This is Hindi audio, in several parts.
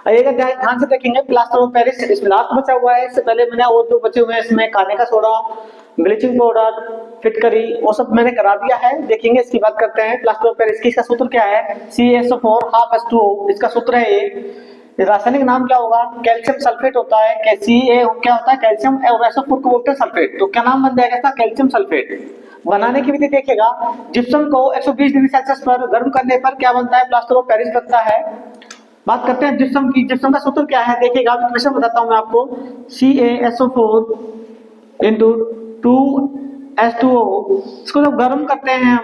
आइएगा ध्यान से देखेंगे, प्लास्टर ऑफ पेरिस इसमें लास्ट बचा हुआ है। इससे पहले मैंने और जो बचे हुए हैं इसमें खाने का सोडा, ब्लीचिंग पाउडर, फिटकरी वो सब मैंने करा दिया है। देखेंगे इसकी बात करते हैं प्लास्टर ऑफ पेरिस की। इसका सूत्र क्या है, CaSO4 हाफ H2O, इसका सूत्र है ये। रासायनिक नाम क्या होगा, कैल्शियम सल्फेट होता है। Ca क्या होता है, कैल्शियम, और SO4 को बोलते हैं सल्फेट। तो क्या नाम बन जाएगा इसका, कैल्शियम सल्फेट। बनाने की विधि देखिएगा, जिप्सम को 120 डिग्री सेल्सियस पर गर्म करने पर क्या बनता है, प्लास्टर ऑफ पेरिस बनता है। बात करते हैं जिप्सम की। जिप्सम का सूत्र क्या है देखिएगा, इक्वेशन बताता हूं मैं आपको। CaSO4 into 2H2O। इसको जब गर्म करते हैं हम,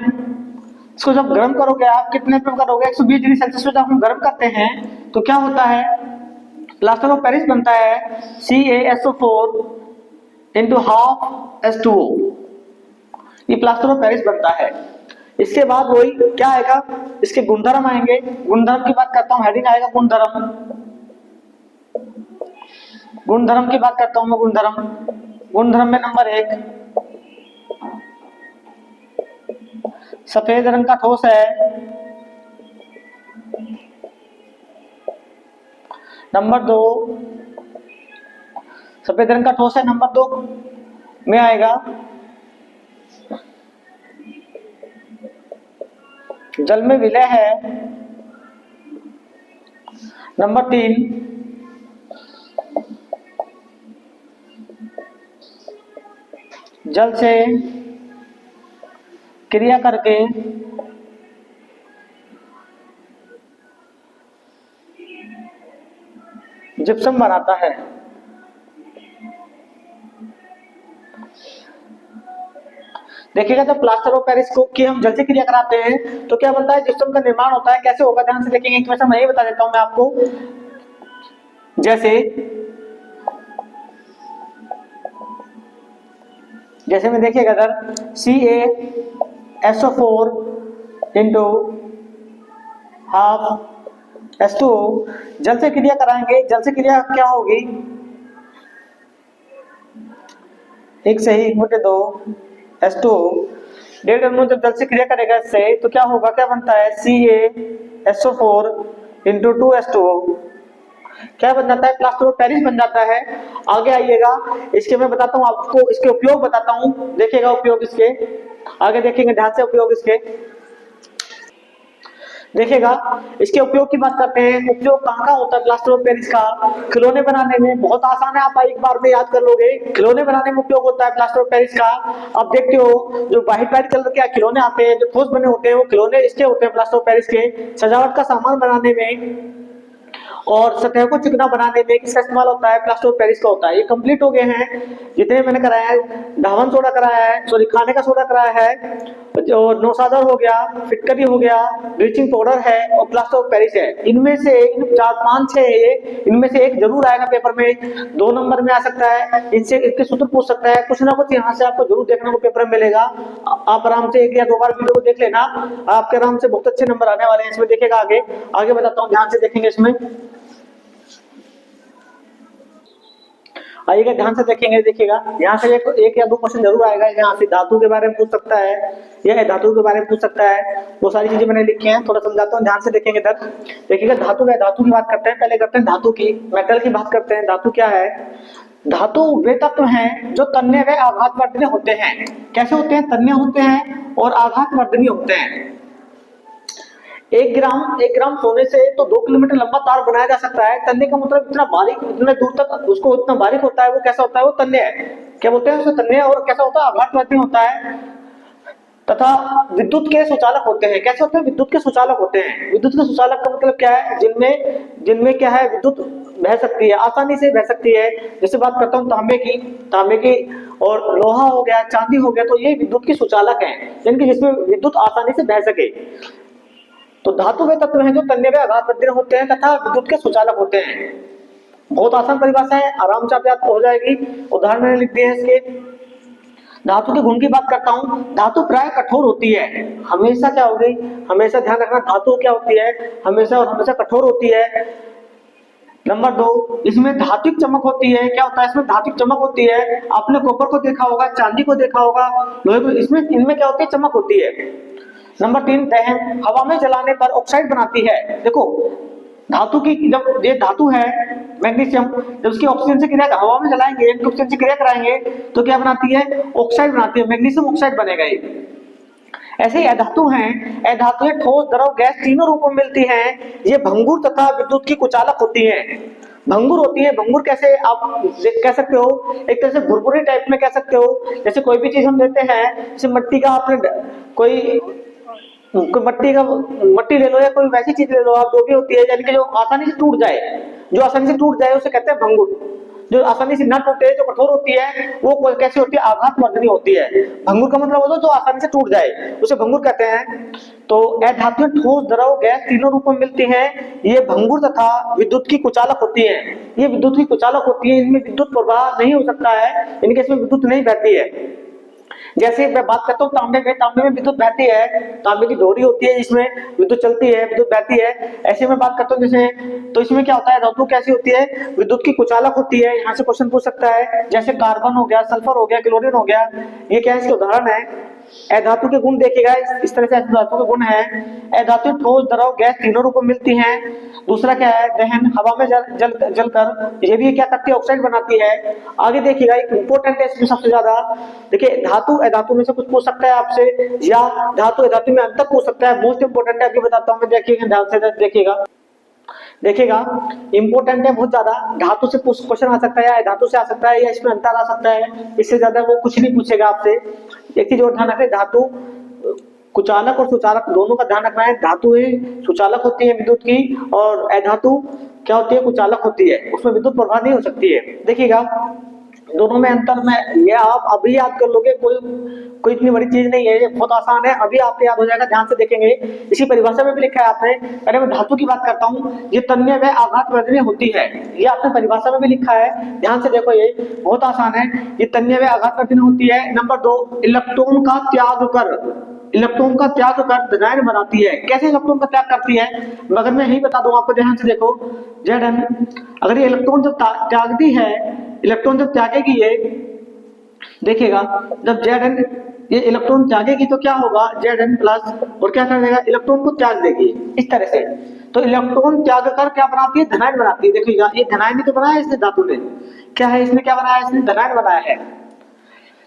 इसको जब गर्म करोगे आप, कितने पे करोगे, 120 डिग्री सेल्सियस पे जब हम गर्म करते हैं तो क्या होता है, प्लास्टर ऑफ पेरिस बनता है। CaSO4 इंटू हाफ H2O, ये प्लास्टर ऑफ पेरिस बनता है। इसके बाद वही क्या आएगा, इसके गुणधर्म आएंगे। गुणधर्म की बात करता हूं, हेडिंग आएगा गुणधर्म। गुणधर्म की बात करता हूं मैं, गुणधर्म। गुणधर्म में नंबर 1 सफेद रंग का ठोस है। नंबर 2 सफेद रंग का ठोस है। नंबर 2 में आएगा जल में विलय है। नंबर 3 जल से क्रिया करके जिप्सम बनाता है। देखिएगा जब प्लास्टर ऑफ पेरिस को की हम जल से क्रिया कराते हैं तो क्या बनता है, जिप्सम का निर्माण होता है। कैसे होगा, ध्यान से देखेंगे, इक्वेशन मैं ही बता देता हूं मैं आपको। जैसे में देखिएगा अगर CaSO4 इंटू हाफ H2O, जल से क्रिया कराएंगे। जल से क्रिया क्या होगी, 1 से ही 1 बटे 2 H2O। डेढ़ अणु जब जल से क्रिया करेगा इससे तो क्या होगा, क्या बनता है, CaSO4 इंटू 2H2O। क्या बन जाता है, प्लास्टर ऑफ पेरिस बन जाता है। आगे आइएगा, इसके मैं बताता हूं आपको, इसके उपयोग बताता हूं। देखिएगा उपयोग इसके, आगे देखेंगे ध्यान से उपयोग इसके। देखिएगा इसके उपयोग की बात करते हैं। उपयोग कहाँ का होता है प्लास्टर ऑफ पेरिस का, खिलौने बनाने में। बहुत आसान है, आप एक बार में याद कर लोगे। खिलौने बनाने में उपयोग होता है प्लास्टर ऑफ पेरिस का। अब देखते हो जो व्हाइट व्हाइट कलर के खिलौने आते हैं, जो ठोस बने होते हैं, वो खिलौने इसके होते हैं प्लास्टर ऑफ पेरिस के। सजावट का सामान बनाने में और सतह को चिकना बनाने में किसका इस्तेमाल होता है, प्लास्टर ऑफ पेरिस का होता है। ये कंप्लीट हो गए हैं जितने मैंने कराया है। धावन सोडा कराया है, सॉरी खाने का सोडा कराया है, और नौसादर हो गया, फिटकरी हो गया, ब्लीचिंग पाउडर है और प्लास्टर ऑफ पेरिस है। इनमें से इन 4 5 6 इनमें से एक जरूर आएगा पेपर में, 2 नंबर में आ सकता है। इनसे इसके सूत्र पूछ सकता है, कुछ ना कुछ यहाँ से आपको जरूर देखने को पेपर में मिलेगा। आप आराम से 1 या 2 बार वीडियो को देख लेना, आपके आराम से बहुत अच्छे नंबर आने वाले हैं इसमें। देखेगा आगे आगे बताता हूँ, ध्यान से देखेंगे इसमें। आइएगा ध्यान से देखेंगे। देखिएगा यहाँ से एक या 2 क्वेश्चन जरूर आएगा। यहाँ से धातु के बारे में पूछ सकता है, यह धातु के बारे में पूछ सकता है। वो सारी चीजें मैंने लिखी हैं, थोड़ा समझाता हूँ, ध्यान से देखेंगे इधर। देखिएगा धातु है, धातु की बात करते हैं। पहले करते हैं धातु की, मेटल की बात करते हैं। धातु क्या है, धातु वे तत्व हैं जो तन्य व आघातवर्धनीय होते हैं। कैसे होते हैं, तन्य होते हैं और आघातवर्धनीय होते हैं। 1 ग्राम सोने से तो 2 किलोमीटर लंबा तार बनाया जा सकता है। तन्य का मतलब इतना बारीक, इतने दूर तक उसको इतना बारीक होता है, वो कैसा होता है, वो तन्य है। क्या बोलते हैं उसे, तन्य। और कैसा होता है, आघातवर्धनीय होता है। तथा विद्युत के सुचालक होते हैं। कैसे होते हैं, विद्युत के सुचालक होते हैं। विद्युत के सुचालक का मतलब क्या है, जिनमें क्या है, विद्युत बह सकती है, आसानी से बह सकती है। जैसे बात करता हूँ तांबे की और लोहा हो गया, चांदी हो गया, तो ये विद्युत के सुचालक हैं, जिसमें विद्युत आसानी से बह सके। तो धातु वे तत्व हैं जो तन्य व आघातवर्धनीय होते हैं तथा विद्युत के सुचालक होते हैं। बहुत आसान परिभाषा है, आराम से आप याद हो जाएगी। उदाहरण मैंने लिख दिए हैं इसके। धातु के गुण की बात करता हूं। धातु प्राय कठोर होती है। हमेशा क्या होगी, हमेशा ध्यान रखना, धातु क्या होती है, हमेशा और हमेशा कठोर होती है। नंबर 2, इसमें धात्विक चमक होती है। क्या होता है, इसमें धात्विक चमक होती है। आपने कॉपर को देखा होगा, चांदी को देखा होगा, लोहे को, इसमें इनमें क्या होती है, चमक होती है। नंबर 3, दहन, हवा में जलाने पर ऑक्साइड बनाती है। देखो धातु की, जब ये धातु है मैग्नीशियम, जब उसकी ऑक्सीजन से क्रिया, हवा में जलाएंगे, ऑक्सीजन से क्रिया कराएंगे तो क्या बनाती है, ऑक्साइड बनाती है, मैग्नीशियम ऑक्साइड बनेगा ये। ऐसे ही अधातु हैं, अधातुएं ठोस, द्रव, गैस तीनों रूपों में मिलती हैं। ये भंगुर तथा विद्युत की कुचालक होती हैं। भंगुर होती है, भंगुर कैसे आप कह सकते हो, एक तरह से भुरभुरी टाइप में कह सकते हो। जैसे कोई भी चीज हम लेते हैं, जैसे मट्टी का आपने कोई मट्टी ले लो या कोई वैसी चीज ले लो आप, जो भी होती है, यानी कि जो आसानी से टूट जाए, जो आसानी से टूट जाए उसे कहते हैं भंगुर। जो आसानी से न टूटे, जो कठोर होती है, वो कैसी होती है, आघात वर्धनी होती है। भंगुर का मतलब होता है जो आसानी से टूट जाए, उसे भंगुर कहते हैं। तो अधातुएं ठोस, द्रव, गैस तीनों रूपों में मिलती हैं। ये भंगुर तथा विद्युत की कुचालक होती है। ये विद्युत की कुचालक होती है, इनमें विद्युत प्रवाह नहीं हो सकता है, इनके इसमें विद्युत नहीं बहती है। जैसे मैं बात करता हूँ तांबे में विद्युत बहती है, तांबे की डोरी होती है जिसमें विद्युत चलती है, विद्युत बहती है। ऐसे में बात करता हूँ जैसे, तो इसमें क्या होता है, धातु कैसी होती है, विद्युत की कुचालक होती है। यहाँ से क्वेश्चन पूछ सकता है, जैसे कार्बन हो गया, सल्फर हो गया, क्लोरीन हो गया, ये क्या है, इसके उदाहरण है। अधातु के गुण देखेगा, इस तरह से धातु के गुण है। अधातु ठोस, द्रव, गैस तीनों रूपों में मिलती हैं। दूसरा क्या है, दहन, हवा में जलकर ये भी क्या करती है, ऑक्साइड बनाती है। आगे देखिएगा, एक इंपॉर्टेंट है इसमें सबसे ज्यादा, देखिए धातु अधातु में से कुछ पूछ सकता है आपसे, या धातु अधातु में अंतर पूछ सकता है। मोस्ट इंपोर्टेंट है, अभी बताता हूँ मैं, देखिएगा ध्यान से देखिएगा इंपॉर्टेंट है बहुत ज्यादा। धातु से क्वेश्चन आ सकता है, या धातु से आ सकता है, या इसमें अंतर आ सकता है, इससे ज्यादा वो कुछ नहीं पूछेगा आपसे। एक चीज और ध्यान रखें, धातु कुचालक और सुचालक दोनों का ध्यान रखना है। धातुएं सुचालक होती है विद्युत की, और अधातु क्या होती है, कुचालक होती है, उसमें विद्युत प्रवाह नहीं हो सकती है। देखिएगा दोनों में अंतर में, ये आप अभी याद कर लोगे, कोई इतनी बड़ी चीज नहीं है, ये बहुत आसान है, अभी आपको याद हो जाएगा, ध्यान से देखेंगे। इसी परिभाषा में भी लिखा है आपने, पहले मैं धातु की बात करता हूँ, ये तन्य व आघात वर्धनी होती है, ये आपने परिभाषा में भी लिखा है, ध्यान से देखो, ये बहुत आसान है। ये तन्य व आघात वर्धनी होती है। नंबर 2, इलेक्ट्रॉन का त्याग कर धनायन बनाती है। कैसे इलेक्ट्रॉन का त्याग करती है, मगर मैं यही बता दूं आपको, ध्यान से देखो। Zn, अगर ये इलेक्ट्रॉन जब त्यागती है, इलेक्ट्रॉन जब त्यागेगी, ये देखिएगा, जब Zn ये इलेक्ट्रॉन त्यागेगी तो क्या होगा, Zn प्लस, और क्या कर देगा, इलेक्ट्रॉन को त्याग देगी इस तरह से। तो इलेक्ट्रॉन त्याग कर क्या बनाती है, धनायन बनाती है। देखिएगा, ये धनायन ही तो बनाया है इसने, धातु ने क्या है, इसने क्या बनाया है, इसने धनायन बनाया है।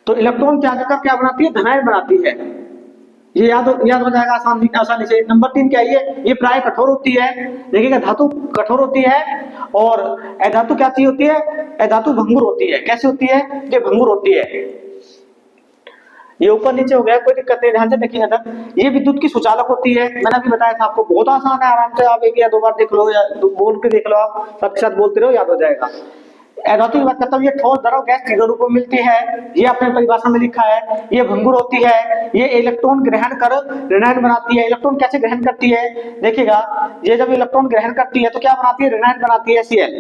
तो इलेक्ट्रॉन त्याग कर क्या बनाती है, धनायन बनाती है। ये याद हो जाएगा आसानी से। नंबर 3 क्या है, ये प्राय कठोर होती है। देखिएगा, धातु कठोर होती है, और अधातु क्या चीज होती है, अधातु भंगुर होती है। कैसी होती है, ये भंगुर होती है। ये ऊपर नीचे हो गया, कोई दिक्कत नहीं, ध्यान से देखिएगा तब। ये विद्युत की सुचालक होती है, मैंने अभी बताया था आपको, बहुत आसान है, आराम से आप एक या दो बार देख लो, या बोल के देख लो, आप सबके साथ बोलते रहो, याद हो जाएगा। अधातु की बात करता हूँ, ये ठोस, द्रव, गैस तीनों रूपों में मिलती है, ये अपने परिभाषा में लिखा है। ये भंगुर होती है, ये इलेक्ट्रॉन ग्रहण कर ऋणायन बनाती है। इलेक्ट्रॉन कैसे ग्रहण करती है, देखिएगा, ये जब इलेक्ट्रॉन ग्रहण करती है तो क्या बनाती है, ऋणायन बनाती है, Cl,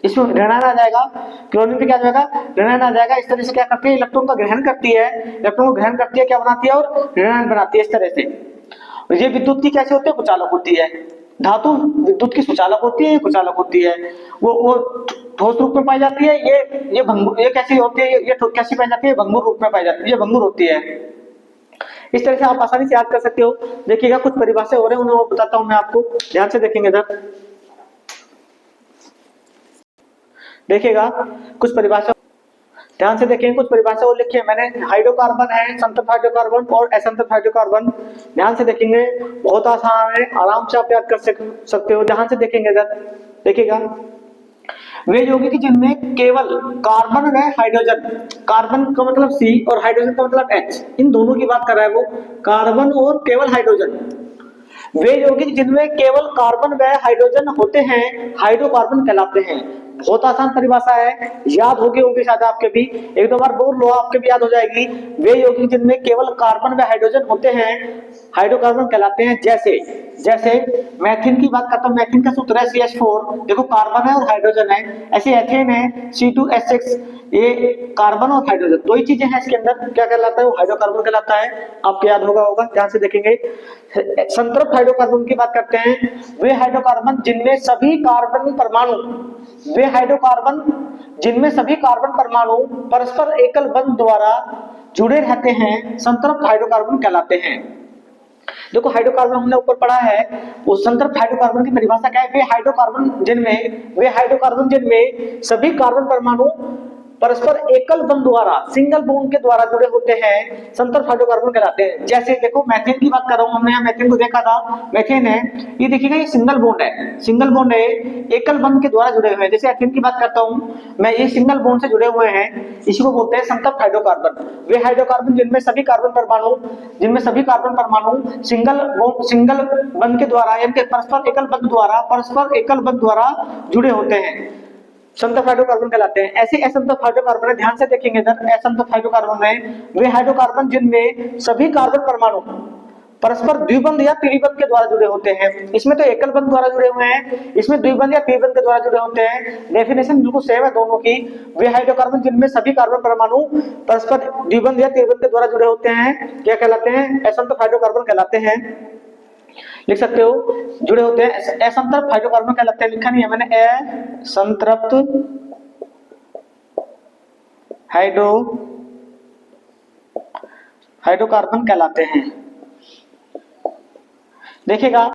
इसमें ऋणायन आ जाएगा। क्लोरीन पे क्या जाएगा, ऋणायन आ जाएगा। इस तरह से क्या करती है, इलेक्ट्रॉन का ग्रहण करती है, इलेक्ट्रॉन को ग्रहण करती है, क्या बनाती है, और ऋणायन बनाती है, इस तरह से। ये विद्युत की कैसे होती है, कुचालक होती है। धातु विद्युत की सुचालक होती है, कुचालक होती है। वो ठोस रूप में पाई जाती है, ये भंगुर, ये कैसी होती है, ये कैसी पाई जाती है, भंगुर रूप में पाई जाती है, ये भंगुर होती है। इस तरह से आप आसानी से याद कर सकते हो। देखिएगा, कुछ परिभाषा हो रहे हैं, उन्हें वो बताता हूं मैं आपको, ध्यान से देखेंगे इधर। देखिएगा, कुछ परिभाषा ध्यान से देखेंगे, कुछ परिभाषा और लिखी है मैंने। हाइड्रोकार्बन है, संतृप्त हाइड्रोकार्बन और असंतृप्त हाइड्रोकार्बन। ध्यान से देखेंगे, बहुत आसान है, आराम से आप याद कर सकते हो। ध्यान से देखेंगे इधर, देखिएगा, वे यौगिक जिनमें केवल कार्बन व हाइड्रोजन, कार्बन का मतलब C और हाइड्रोजन का मतलब H, इन दोनों की बात कर रहा है वो, कार्बन और केवल हाइड्रोजन। वे यौगिक जिनमें केवल कार्बन व हाइड्रोजन होते हैं हाइड्रोकार्बन कहलाते हैं। बहुत आसान परिभाषा है, याद होगी शायद आपके भी, एक दो बार बोल लो, आपके भी याद हो जाएगी। वे यौगिक जिनमें केवल कार्बन व हाइड्रोजन होते हैं हाइड्रोकार्बन कहलाते हैं। जैसे मैथिन की बात करता हूँ, मैथिन का सूत्र है CH4, देखो कार्बन है और हाइड्रोजन है। ऐसे एथेन है C2H6, ये कार्बन और हाइड्रोजन दो ही चीजें हैं इसके अंदर, क्या कहलाता है, वो हाइड्रोकार्बन कहलाता है। आपको याद होगा, ध्यान से देखेंगे। संतृप्त हाइड्रोकार्बन की बात करते हैं, वे हाइड्रोकार्बन जिनमें सभी कार्बन परमाणु परस्पर एकल बंध द्वारा जुड़े रहते हैं संतृप्त हाइड्रोकार्बन कहलाते हैं। देखो हाइड्रोकार्बन हमने ऊपर पढ़ा है, उस संतृप्त हाइड्रोकार्बन की परिभाषा क्या है? वे हाइड्रोकार्बन जिनमें सभी कार्बन परमाणु परस्पर एकल बंध द्वारा, सिंगल बॉन्ड के द्वारा जुड़े होते हैं, संतृप्त हाइड्रोकार्बन कहलाते हैं। जैसे देखो मैथेन की बात कर रहा हूं, हमने यहाँ मैथेन को देखा था, मैथेन है, ये देखिएगा ये सिंगल बॉन्ड है, सिंगल बॉन्ड है, एकल बंध के द्वारा जुड़े हुए हैं। जैसे एथेन की बात करता हूं मैं, ये सिंगल बॉन्ड से जुड़े हुए हैं, इसी को बोलते हैं संतृप्त हाइड्रोकार्बन। वे हाइड्रोकार्बन जिनमें सभी कार्बन परमाणु सिंगल बंध के द्वारा यानी परस्पर एकल बंध द्वारा जुड़े होते हैं, संतृप्त हाइड्रोकार्बन कहलाते हैं। ऐसे असंतृप्त हाइड्रोकार्बन है, ध्यान से देखेंगे इधर, असंतृप्त हाइड्रोकार्बन है वे हाइड्रोकार्बन जिनमें सभी कार्बन परमाणु परस्पर द्विबंध या त्रिबंध के द्वारा जुड़े होते हैं। इसमें तो एकल बंध द्वारा जुड़े हुए हैं, इसमें द्विबंध या त्रिबंध के द्वारा जुड़े होते हैं। डेफिनेशन बिल्कुल सेम है दोनों की। वे हाइड्रोकार्बन जिनमें सभी कार्बन परमाणु परस्पर द्विबंध या त्रिबंध के द्वारा जुड़े होते हैं, क्या कहलाते हैं? असंतृप्त हाइड्रोकार्बन कहलाते हैं। लिख सकते हो, जुड़े होते हैं, असंतृप्त हाइड्रोकार्बन कहलाते हैं। लिखा नहीं है मैंने, असंतृप्त हाइड्रोकार्बन कहलाते हैं। देखिएगा